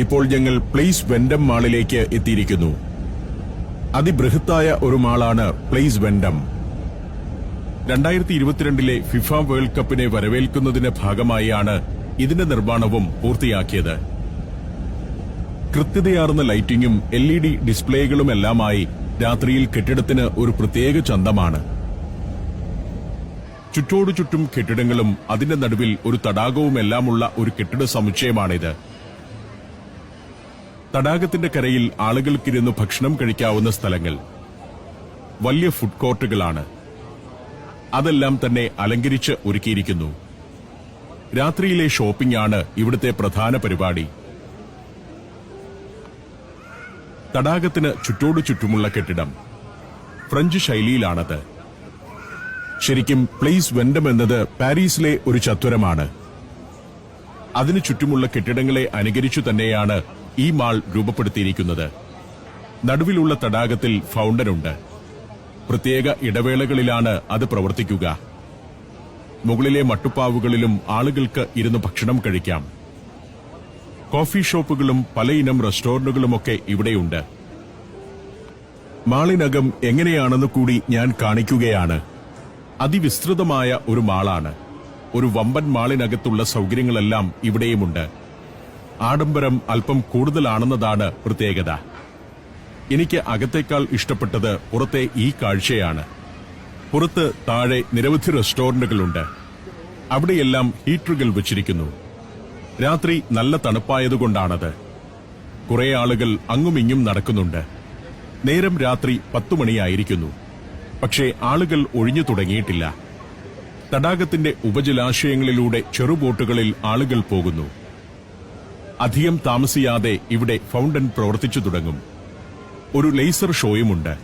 ഇപ്പോൾ ഞങ്ങൾ പ്ലേസ് വെൻഡം മാളിലേക്ക് എത്തിയിരിക്കുന്നു. അതിബൃഹത്തായ ഒരു മാളാണ് പ്ലേസ് വെൻഡം. 2022 ഫിഫ വേൾഡ് കപ്പിനെ വരവേൽക്കുന്നതിന്റെ ഭാഗമായാണ് ഇതിന്റെ നിർമ്മാണവും പൂർത്തിയാക്കിയത്. കൃത്യതയാർന്ന ലൈറ്റിംഗും LED ഡിസ്പ്ലേകളുമെല്ലാമായി രാത്രിയിൽ കെട്ടിടത്തിന് ഒരു പ്രത്യേക ചന്തമാണ്. ചുറ്റോടു ചുറ്റും കെട്ടിടങ്ങളും അതിന്റെ നടുവിൽ ഒരു തടാകവുമെല്ലാമുള്ള ഒരു കെട്ടിട സമുച്ചയമാണിത്. തടാകത്തിന്റെ കരയിൽ ആളുകൾക്കിരുന്ന് ഭക്ഷണം കഴിക്കാവുന്ന സ്ഥലങ്ങൾ, വലിയ ഫുഡ് കോർട്ടുകളാണ്. അതെല്ലാം തന്നെ അലങ്കരിച്ച് ഒരുക്കിയിരിക്കുന്നു. രാത്രിയിലെ ഷോപ്പിംഗ് ആണ് ഇവിടുത്തെ പ്രധാന പരിപാടി. തടാകത്തിന് ചുറ്റോടു ചുറ്റുമുള്ള കെട്ടിടം ഫ്രഞ്ച് ശൈലിയിലാണത്. ശരിക്കും പ്ലേസ് വെൻഡം എന്നത് പാരീസിലെ ഒരു ചത്വരമാണ്. അതിനു ചുറ്റുമുള്ള കെട്ടിടങ്ങളെ അനുകരിച്ചു തന്നെയാണ് ഈ മാൾ രൂപപ്പെടുത്തിയിരിക്കുന്നത്. നടുവിലുള്ള തടാകത്തിൽ ഫൗണ്ടനുണ്ട്. പ്രത്യേക ഇടവേളകളിലാണ് അത് പ്രവർത്തിക്കുക. മുകളിലെ മട്ടുപ്പാവുകളിലും ആളുകൾക്ക് ഇരുന്ന് ഭക്ഷണം കഴിക്കാം. കോഫി ഷോപ്പുകളും പലയിനം റെസ്റ്റോറന്റുകളുമൊക്കെ ഇവിടെയുണ്ട്. മാളിനകം എങ്ങനെയാണെന്ന് കൂടി ഞാൻ കാണിക്കുകയാണ്. അതിവിസ്തൃതമായ ഒരു മാളാണ്. ഒരു വമ്പൻ മാളിനകത്തുള്ള സൗകര്യങ്ങളെല്ലാം ഇവിടെയുമുണ്ട്. ആഡംബരം അല്പം കൂടുതലാണെന്നതാണ് പ്രത്യേകത. എനിക്ക് അകത്തേക്കാൾ ഇഷ്ടപ്പെട്ടത് പുറത്തെ ഈ കാഴ്ചയാണ്. പുറത്ത് താഴെ നിരവധി റെസ്റ്റോറന്റുകളുണ്ട്. അവിടെയെല്ലാം ഹീറ്ററുകൾ വച്ചിരിക്കുന്നു. രാത്രി നല്ല തണുപ്പായതുകൊണ്ടാണത്. കുറെ ആളുകൾ അങ്ങുമിങ്ങും നടക്കുന്നുണ്ട്. നേരം രാത്രി 10 മണിയായിരിക്കുന്നു. പക്ഷേ ആളുകൾ ഒഴിഞ്ഞു തുടങ്ങിയിട്ടില്ല. തടാകത്തിന്റെ ഉപജലാശയങ്ങളിലൂടെ ചെറുബോട്ടുകളിൽ ആളുകൾ പോകുന്നു. അധികം താമസിയാതെ ഇവിടെ ഫൗണ്ടൻ പ്രവർത്തിച്ചു തുടങ്ങും. ഒരു ലേസർ ഷോയുമുണ്ട്.